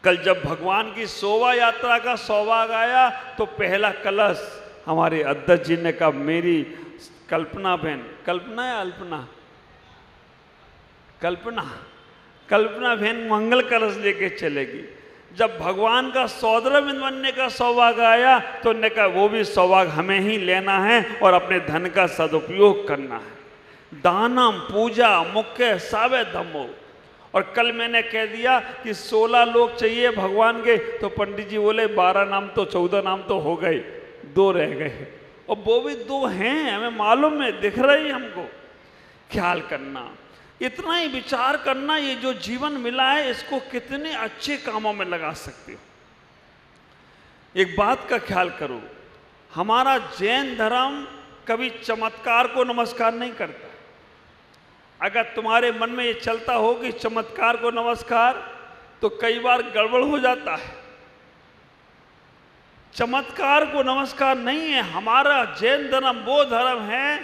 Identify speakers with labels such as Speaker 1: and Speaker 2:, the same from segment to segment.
Speaker 1: कल जब भगवान की शोभा यात्रा का सौभाग्य आया तो पहला कलश हमारे अध्यक्ष जी ने कहा, मेरी कल्पना बहन, कल्पना या अल्पना, कल्पना बहन मंगल कलश लेके चलेगी। जब भगवान का 14 बिंद बनने का सौभाग्य आया तो ने कहा वो भी सौभाग्य हमें ही लेना है और अपने धन का सदुपयोग करना है। दानम पूजा मुख्य सावे धम्मो। और कल मैंने कह दिया कि 16 लोग चाहिए भगवान के, तो पंडित जी बोले 12 नाम तो 14 नाम तो हो गए, 2 रह गए, और वो भी 2 हैं, हमें मालूम है, दिख रही हमको। ख्याल करना, इतना ही विचार करना, ये जो जीवन मिला है इसको कितने अच्छे कामों में लगा सकते हो। एक बात का ख्याल करो, हमारा जैन धर्म कभी चमत्कार को नमस्कार नहीं करता। अगर तुम्हारे मन में ये चलता हो कि चमत्कार को नमस्कार, तो कई बार गड़बड़ हो जाता है। चमत्कार को नमस्कार नहीं है। हमारा जैन धर्म वो धर्म है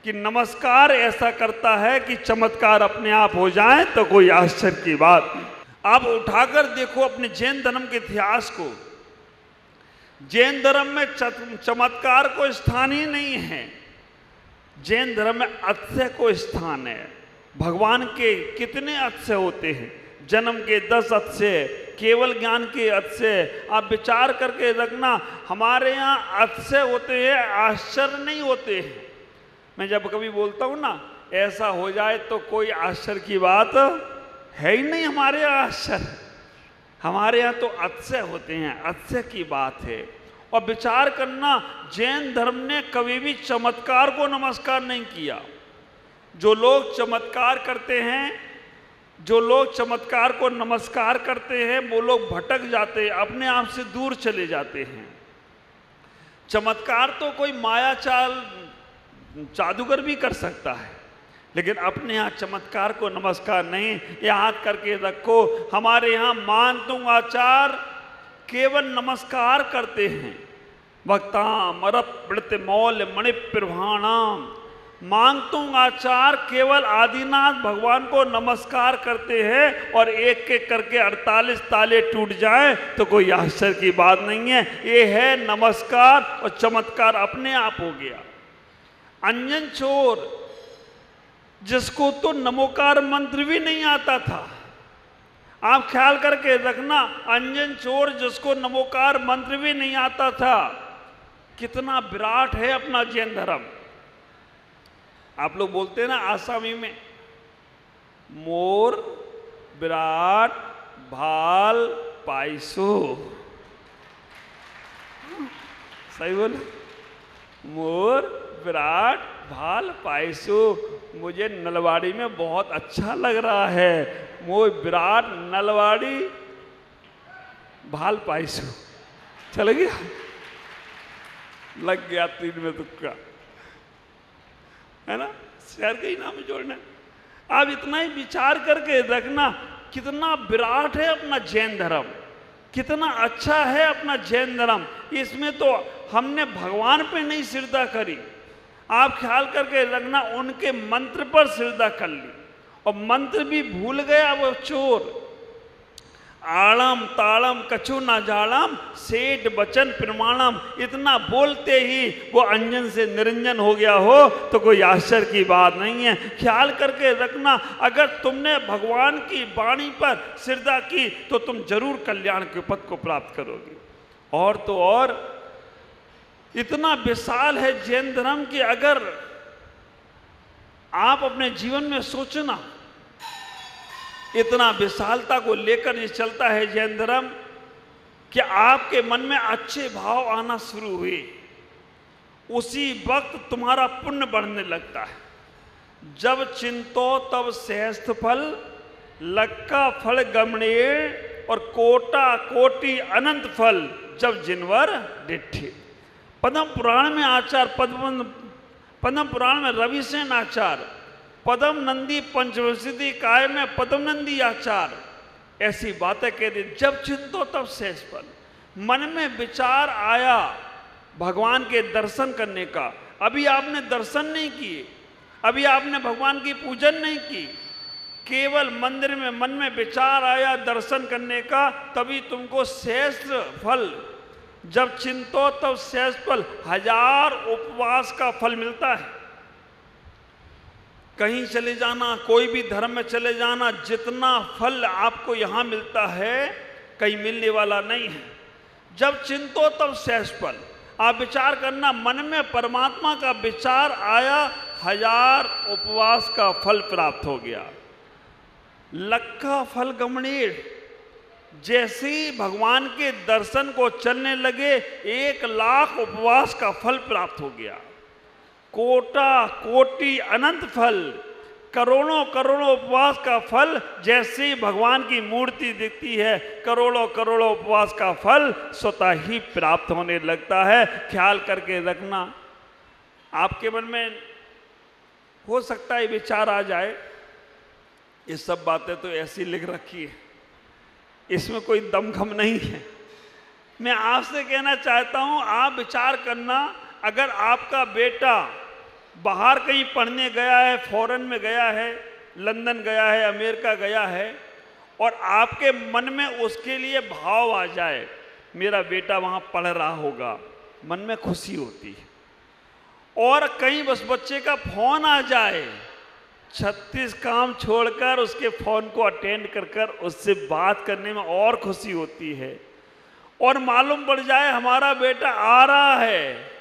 Speaker 1: कि नमस्कार ऐसा करता है कि चमत्कार अपने आप हो जाए तो कोई आश्चर्य की बात नहीं। आप उठाकर देखो अपने जैन धर्म के इतिहास को। जैन धर्म में चमत्कार को स्थान ही नहीं है। जैन धर्म में अतिशय को स्थान है। भगवान के कितने अतिशय होते हैं, जन्म के 10 अतिशय, केवल ज्ञान के अतिशय। आप विचार करके रखना, हमारे यहाँ अतिशय होते हैं, आश्चर्य नहीं होते हैं। मैं जब कभी बोलता हूँ ना ऐसा हो जाए तो कोई आश्चर्य की बात है ही नहीं। हमारे यहाँ आश्चर्य, हमारे यहाँ तो अतिशय होते हैं, अतिशय की बात है। और विचार करना, जैन धर्म ने कभी भी चमत्कार को नमस्कार नहीं किया। जो लोग चमत्कार करते हैं, जो लोग चमत्कार को नमस्कार करते हैं, वो लोग भटक जाते हैं, अपने आप से दूर चले जाते हैं। चमत्कार तो कोई माया चाल जादूगर भी कर सकता है, लेकिन अपने यहाँ चमत्कार को नमस्कार नहीं। याद करके रखो, हमारे यहाँ मानतुंग आचार केवल नमस्कार करते हैं। भक्ताम अरप मौल मणि प्रभाणाम। मांगतुंग आचार केवल आदिनाथ भगवान को नमस्कार करते हैं, और एक एक करके 48 ताले टूट जाएं तो कोई आश्चर्य की बात नहीं है। ये है नमस्कार, और चमत्कार अपने आप हो गया। अंजन चोर, जिसको तो नमोकार मंत्र भी नहीं आता था। आप ख्याल करके रखना, अंजन चोर जिसको नमोकार मंत्र भी नहीं आता था, कितना विराट है अपना जैन धर्म। आप लोग बोलते हैं ना आसामी में, मोर विराट भाल पाइसो। सही बोले, मोर विराट भाल पाइसो। मुझे नलवाड़ी में बहुत अच्छा लग रहा है। मोर विराट नलवाड़ी भाल पाइसो। चल गया, लग गया 3 में तुक्का, है ना। शहर के ही नाम जोड़ना। आप इतना ही विचार करके रखना, कितना विराट है अपना जैन धर्म, कितना अच्छा है अपना जैन धर्म। इसमें तो हमने भगवान पे नहीं श्रद्धा करी, आप ख्याल करके रखना, उनके मंत्र पर श्रद्धा कर ली, और मंत्र भी भूल गया वो चोर। आड़म ताड़म कछु ना जाड़म सेठ बचन प्रमाणम। इतना बोलते ही वो अंजन से निरंजन हो गया हो तो कोई आश्चर्य की बात नहीं है। ख्याल करके रखना, अगर तुमने भगवान की वाणी पर श्रद्धा की तो तुम जरूर कल्याण के पद को प्राप्त करोगे। और तो और इतना विशाल है जैन धर्म कि अगर आप अपने जीवन में सोचना, इतना विशालता को लेकर ये चलता है जैन धर्म कि आपके मन में अच्छे भाव आना शुरू हुए, उसी वक्त तुम्हारा पुण्य बढ़ने लगता है। जब चिंतो तब सहस्त्र फल, लक्का फल गमणेय, और कोटा कोटि अनंत फल जब जिनवर डिठे। पद्म पुराण में आचार्य पद्म पुराण में रविसेन आचार्य, पद्म नंदी पंचवसिद्धि काय में पद्म नंदी आचार्य ऐसी बातें कह रही। जब चिंतो तब शेष फल। मन में विचार आया भगवान के दर्शन करने का, अभी आपने दर्शन नहीं किए, अभी आपने भगवान की पूजन नहीं की, केवल मंदिर में मन में विचार आया दर्शन करने का, तभी तुमको श्रेष्ठ फल, जब चिंतो तब श्रेष्ठ फल, 1000 उपवास का फल मिलता है। कहीं चले जाना, कोई भी धर्म में चले जाना, जितना फल आपको यहाँ मिलता है कहीं मिलने वाला नहीं है। जब चिंतो तब श्रेष्ठ फल। आप विचार करना, मन में परमात्मा का विचार आया, 1000 उपवास का फल प्राप्त हो गया। लक्खा फल गमणीर, जैसे ही भगवान के दर्शन को चलने लगे 1,00,000 उपवास का फल प्राप्त हो गया। कोटा कोटि अनंत फल, करोड़ों करोड़ों उपवास का फल, जैसे ही भगवान की मूर्ति दिखती है करोड़ों करोड़ों उपवास का फल स्वतः ही प्राप्त होने लगता है। ख्याल करके रखना, आपके मन में हो सकता है विचार आ जाए, ये सब बातें तो ऐसी लिख रखी है, इसमें कोई दमखम नहीं है। मैं आपसे कहना चाहता हूं, आप विचार करना, अगर आपका बेटा बाहर कहीं पढ़ने गया है, फॉरेन में गया है, लंदन गया है, अमेरिका गया है, और आपके मन में उसके लिए भाव आ जाए, मेरा बेटा वहाँ पढ़ रहा होगा, मन में खुशी होती है। और कहीं बस बच्चे का फोन आ जाए, 36 काम छोड़कर उसके फोन को अटेंड कर कर उससे बात करने में और खुशी होती है। और मालूम पड़ जाए हमारा बेटा आ रहा है,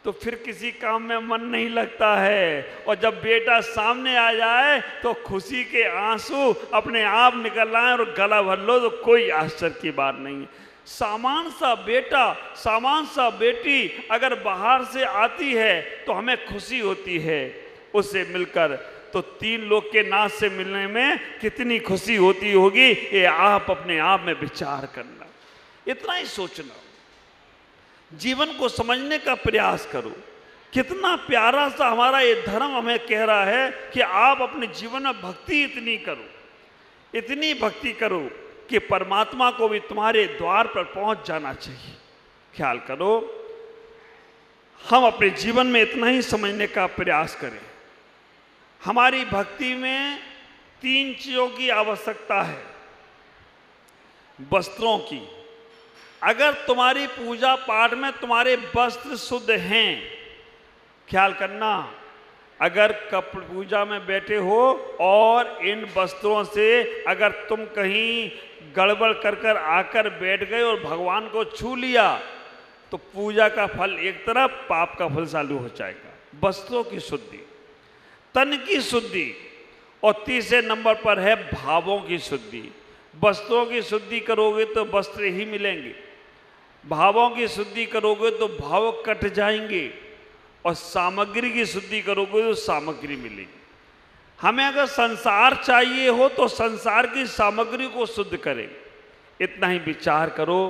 Speaker 1: तो फिर किसी काम में मन नहीं लगता है। और जब बेटा सामने आ जाए तो खुशी के आंसू अपने आप निकल आए और गला भर लो, तो कोई आश्चर्य की बात नहीं है। सामान सा बेटा, सामान सा बेटी अगर बाहर से आती है तो हमें खुशी होती है उससे मिलकर, तो 3 लोग के नाथ से मिलने में कितनी खुशी होती होगी, ये आप अपने आप में विचार करना। इतना ही सोचना, जीवन को समझने का प्रयास करो। कितना प्यारा सा हमारा ये धर्म हमें कह रहा है कि आप अपने जीवन में भक्ति इतनी करो, इतनी भक्ति करो कि परमात्मा को भी तुम्हारे द्वार पर पहुंच जाना चाहिए। ख्याल करो, हम अपने जीवन में इतना ही समझने का प्रयास करें। हमारी भक्ति में 3 चीज़ों की आवश्यकता है। वस्त्रों की, अगर तुम्हारी पूजा पाठ में तुम्हारे वस्त्र शुद्ध हैं, ख्याल करना, अगर पूजा में बैठे हो और इन वस्त्रों से अगर तुम कहीं गड़बड़ कर कर आकर बैठ गए और भगवान को छू लिया, तो पूजा का फल एक तरफ, पाप का फल चालू हो जाएगा। वस्त्रों की शुद्धि, तन की शुद्धि, और तीसरे नंबर पर है भावों की शुद्धि। वस्त्रों की शुद्धि करोगे तो वस्त्र ही मिलेंगे, भावों की शुद्धि करोगे तो भाव कट जाएंगे, और सामग्री की शुद्धि करोगे तो सामग्री मिलेगी। हमें अगर संसार चाहिए हो तो संसार की सामग्री को शुद्ध करें। इतना ही विचार करो।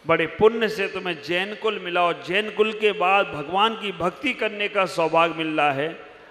Speaker 1: बड़े पुण्य से तुम्हें जैन कुल मिला, और जैन कुल के बाद भगवान की भक्ति करने का सौभाग्य मिल रहा है,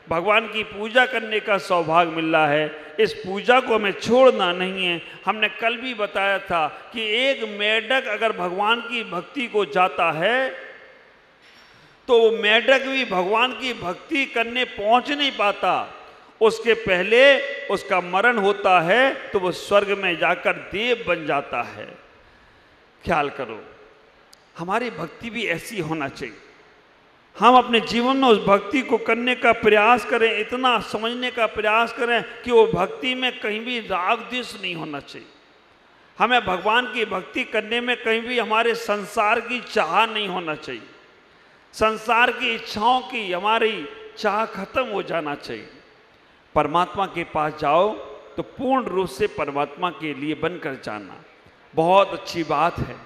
Speaker 1: भगवान की पूजा करने का सौभाग्य मिल रहा है। इस पूजा को हमें छोड़ना नहीं है। हमने कल भी बताया था कि एक मेढक अगर भगवान की भक्ति को जाता है तो वो मेढक भी भगवान की भक्ति करने पहुंच नहीं पाता, उसके पहले उसका मरण होता है, तो वो स्वर्ग में जाकर देव बन जाता है। ख्याल करो, हमारी भक्ति भी ऐसी होना चाहिए। हम अपने जीवन में उस भक्ति को करने का प्रयास करें, इतना समझने का प्रयास करें कि वो भक्ति में कहीं भी राग द्वेष नहीं होना चाहिए। हमें भगवान की भक्ति करने में कहीं भी हमारे संसार की चाह नहीं होना चाहिए। संसार की इच्छाओं की हमारी चाह खत्म हो जाना चाहिए। परमात्मा के पास जाओ तो पूर्ण रूप से परमात्मा के लिए बनकर जाना। बहुत अच्छी बात है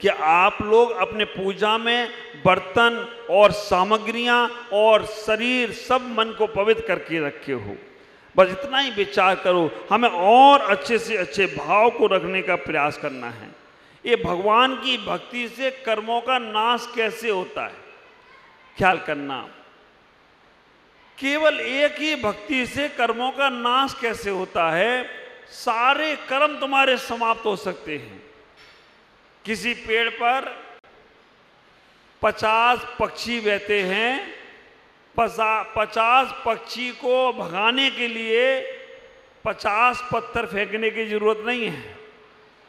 Speaker 1: कि आप लोग अपने पूजा में बर्तन और सामग्रियां और शरीर सब मन को पवित्र करके रखे हो। बस इतना ही विचार करो, हमें और अच्छे से अच्छे भाव को रखने का प्रयास करना है। ये भगवान की भक्ति से कर्मों का नाश कैसे होता है, ख्याल करना। केवल एक ही भक्ति से कर्मों का नाश कैसे होता है। सारे कर्म तुम्हारे समाप्त हो सकते हैं। किसी पेड़ पर 50 पक्षी बैठे हैं, 50 पक्षी को भगाने के लिए 50 पत्थर फेंकने की जरूरत नहीं है।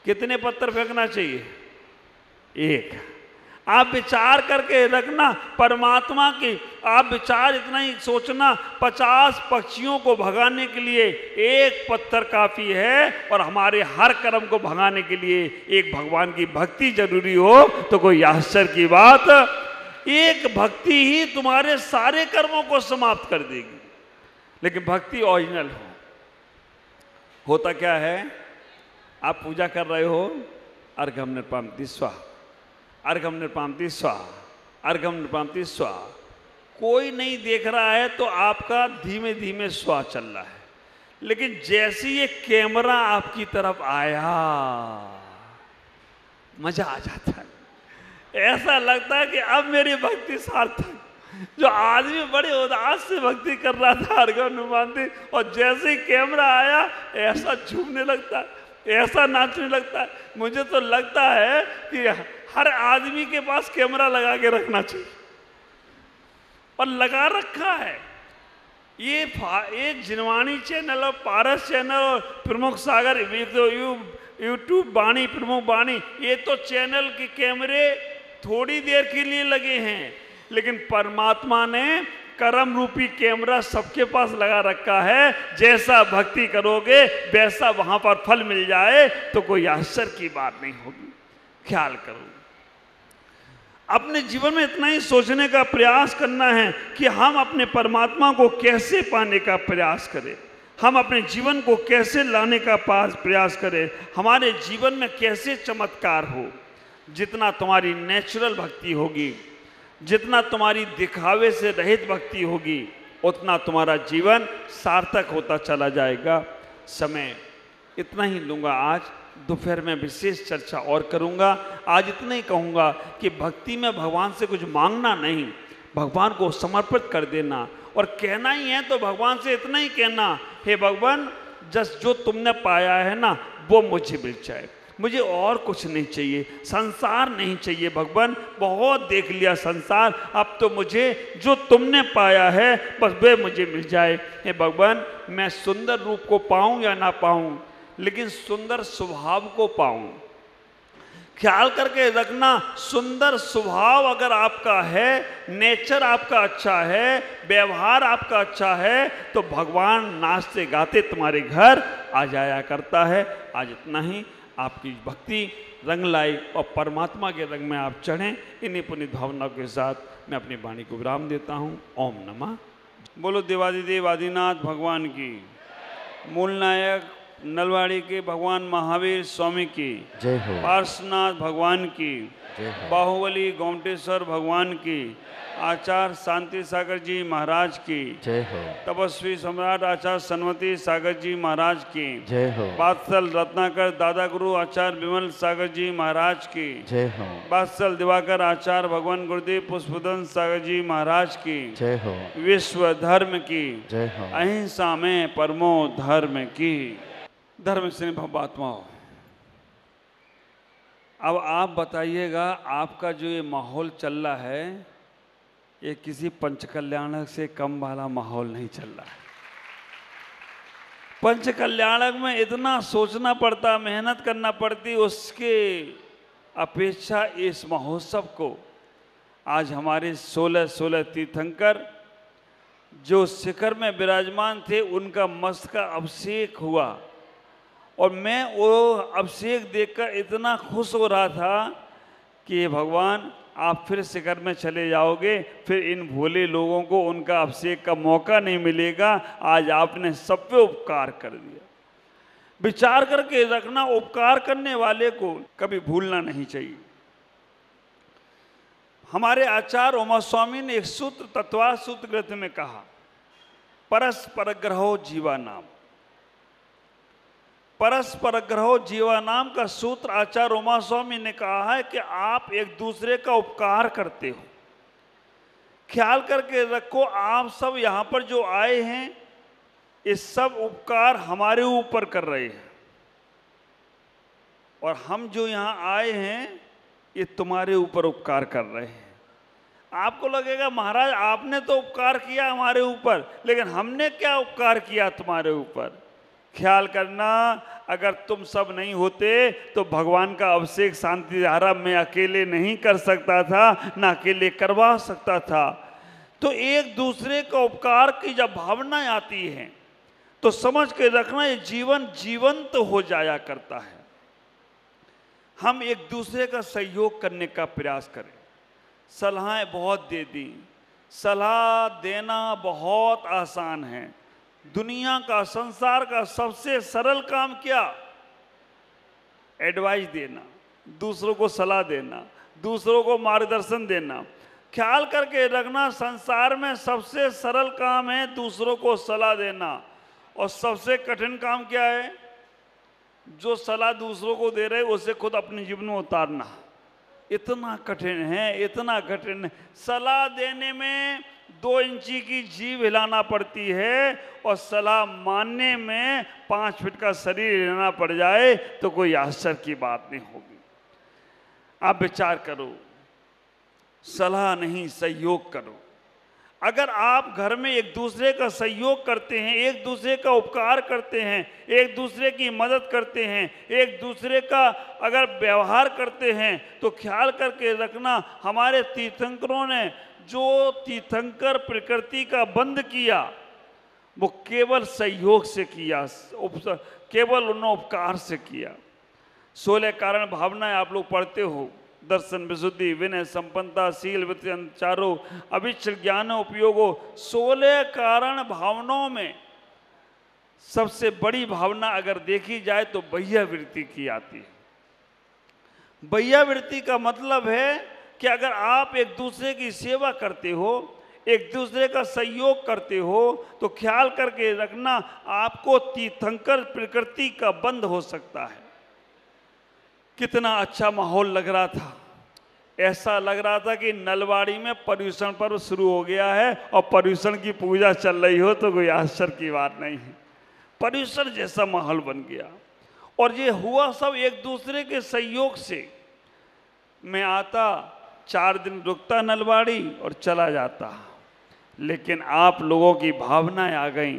Speaker 1: कितने पत्थर फेंकना चाहिए? एक। आप विचार करके रखना परमात्मा की, आप विचार इतना ही सोचना 50 पक्षियों को भगाने के लिए एक पत्थर काफी है, और हमारे हर कर्म को भगाने के लिए एक भगवान की भक्ति जरूरी हो तो कोई आश्चर्य की बात। एक भक्ति ही तुम्हारे सारे कर्मों को समाप्त कर देगी। लेकिन भक्ति ओरिजिनल होता क्या है? आप पूजा कर रहे हो, अर्घम निर्पामति स्वाहा, अर्घम निर्पामति स्वाहा, अर्घम निर्पामति स्वाहा। कोई नहीं देख रहा है तो आपका धीमे धीमे स्वाहा चल रहा है। लेकिन जैसे ये कैमरा आपकी तरफ आया, मजा आ जाता है। ऐसा लगता है कि अब मेरी भक्ति सार्थक। जो आदमी बड़े उदास से भक्ति कर रहा था अर्घम निर्पामति, और जैसे ही कैमरा आया ऐसा झूमने लगता है, ऐसा नाचने लगता है। मुझे तो लगता है कि हर आदमी के पास कैमरा लगा के रखना चाहिए, और लगा रखा है। ये जिनवाणी चैनल और पारस चैनल और प्रमुख सागर, यूट्यूब वाणी, प्रमुख वाणी, ये तो चैनल के कैमरे थोड़ी देर के लिए लगे हैं, लेकिन परमात्मा ने कर्म रूपी कैमरा सबके पास लगा रखा है। जैसा भक्ति करोगे वैसा वहां पर फल मिल जाए तो कोई आश्चर्य की बात नहीं होगी। ख्याल करो, अपने जीवन में इतना ही सोचने का प्रयास करना है कि हम अपने परमात्मा को कैसे पाने का प्रयास करें, हम अपने जीवन को कैसे लाने का प्रयास करें, हमारे जीवन में कैसे चमत्कार हो। जितना तुम्हारी नेचुरल भक्ति होगी, जितना तुम्हारी दिखावे से रहित भक्ति होगी, उतना तुम्हारा जीवन सार्थक होता चला जाएगा। समय इतना ही लूँगा आज, दोपहर में विशेष चर्चा और करूँगा। आज इतना ही कहूँगा कि भक्ति में भगवान से कुछ मांगना नहीं, भगवान को समर्पित कर देना, और कहना ही है तो भगवान से इतना ही कहना, हे भगवान जो तुमने पाया है ना वो मुझे मिल जाए, मुझे और कुछ नहीं चाहिए, संसार नहीं चाहिए भगवान, बहुत देख लिया संसार, अब तो मुझे जो तुमने पाया है बस वे मुझे मिल जाए। हे भगवान, मैं सुंदर रूप को पाऊं या ना पाऊं, लेकिन सुंदर स्वभाव को पाऊं। ख्याल करके रखना, सुंदर स्वभाव अगर आपका है, नेचर आपका अच्छा है, व्यवहार आपका अच्छा है, तो भगवान नाचते गाते तुम्हारे घर आ जाया करता है। आज इतना ही, आपकी भक्ति रंग लाई और परमात्मा के रंग में आप चढ़ें। इन्हीं पुनीत भावनाओं के साथ मैं अपनी वाणी को विराम देता हूँ। ओम नमः। बोलो देवादिदेव आदिनाथ भगवान की, मूल नायक नलवाड़ी के भगवान महावीर स्वामी की
Speaker 2: जय हो,
Speaker 1: पार्श्वनाथ भगवान की
Speaker 2: जय हो,
Speaker 1: बाहुबली गोमटेश्वर भगवान की, आचार्य शांति सागर जी महाराज की
Speaker 2: जय हो,
Speaker 1: तपस्वी सम्राट आचार्य सन्मति सागर जी महाराज की
Speaker 2: जय हो,
Speaker 1: बात्सल रत्नाकर दादा गुरु आचार्य विमल सागर जी महाराज की
Speaker 2: जय हो,
Speaker 1: बात्सल दिवाकर आचार्य भगवान गुरुदेव पुष्पदन सागर जी महाराज की
Speaker 2: जय हो,
Speaker 1: विश्व धर्म की
Speaker 2: जय हो,
Speaker 1: अहिंसा में परमो धर्म की। धर्म से भवात्माओं, अब आप बताइएगा, आपका जो ये माहौल चल रहा है ये किसी पंचकल्याणक से कम वाला माहौल नहीं चल रहा है। पंचकल्याणक में इतना सोचना पड़ता, मेहनत करना पड़ती, उसके अपेक्षा इस महोत्सव को आज हमारे 16 तीर्थंकर जो शिखर में विराजमान थे उनका मस्तक का अभिषेक हुआ, और मैं वो अभिषेक देखकर इतना खुश हो रहा था कि ये भगवान आप फिर शिखर में चले जाओगे, फिर इन भोले लोगों को उनका अभिषेक का मौका नहीं मिलेगा। आज आपने सब पे उपकार कर दिया। विचार करके रखना, उपकार करने वाले को कभी भूलना नहीं चाहिए। हमारे आचार्य उमा स्वामी ने एक सूत्र तत्वार्थ सूत्र ग्रंथ में कहा, परस्पर ग्रहो जीवा नाम। परस्पर ग्रहो जीवा नाम का सूत्र आचार्य उमा स्वामी ने कहा है कि आप एक दूसरे का उपकार करते हो। ख्याल करके रखो, आप सब यहाँ पर जो आए हैं ये सब उपकार हमारे ऊपर कर रहे हैं, और हम जो यहाँ आए हैं ये तुम्हारे ऊपर उपकार कर रहे हैं। आपको लगेगा महाराज आपने तो उपकार किया हमारे ऊपर, लेकिन हमने क्या उपकार किया तुम्हारे ऊपर? ख्याल करना, अगर तुम सब नहीं होते तो भगवान का अभिषेक शांति धारा में अकेले नहीं कर सकता था, ना अकेले करवा सकता था। तो एक दूसरे का उपकार की जब भावना आती है तो समझ के रखना, ये जीवन जीवंत हो जाया करता है। हम एक दूसरे का सहयोग करने का प्रयास करें। सलाहें बहुत दे दी, सलाह देना बहुत आसान है। दुनिया का, संसार का सबसे सरल काम क्या? एडवाइस देना, दूसरों को सलाह देना, दूसरों को मार्गदर्शन देना। ख्याल करके रखना, संसार में सबसे सरल काम है दूसरों को सलाह देना, और सबसे कठिन काम क्या है? जो सलाह दूसरों को दे रहे उसे खुद अपने जीवन में उतारना। इतना कठिन है, इतना कठिन है। सलाह देने में 2 इंची की जीभ हिलाना पड़ती है, और सलाह मानने में 5 फीट का शरीर हिलाना पड़ जाए तो कोई आश्चर्य की बात नहीं होगी। आप विचार करो, सलाह नहीं, सहयोग करो। अगर आप घर में एक दूसरे का सहयोग करते हैं, एक दूसरे का उपकार करते हैं, एक दूसरे की मदद करते हैं, एक दूसरे का अगर व्यवहार करते हैं, तो ख्याल करके रखना, हमारे तीर्थंकरों ने जो तीर्थंकर प्रकृति का बंध किया वो केवल सहयोग से किया, केवल उन्होंने उपकार से किया। 16 कारण भावनाएं आप लोग पढ़ते हो, दर्शन, विशुद्धि, विनय, संपन्नता, शील, वृत्ति, चारों, अभिष्ट, ज्ञान, उपयोगो। 16 कारण भावनाओं में सबसे बड़ी भावना अगर देखी जाए तो बह्यावृत्ति की आती है। बह्यावृत्ति का मतलब है कि अगर आप एक दूसरे की सेवा करते हो, एक दूसरे का सहयोग करते हो, तो ख्याल करके रखना, आपको तीर्थंकर प्रकृति का बंध हो सकता है। कितना अच्छा माहौल लग रहा था। ऐसा लग रहा था कि नलवाड़ी में पर्यूषण पर्व शुरू हो गया है और पर्यूषण की पूजा चल रही हो, तो कोई आश्चर्य की बात नहीं है। पर्यूषण जैसा माहौल बन गया, और ये हुआ सब एक दूसरे के सहयोग से। मैं आता, 4 दिन रुकता नलवाड़ी और चला जाता, लेकिन आप लोगों की भावनाएं आ गई।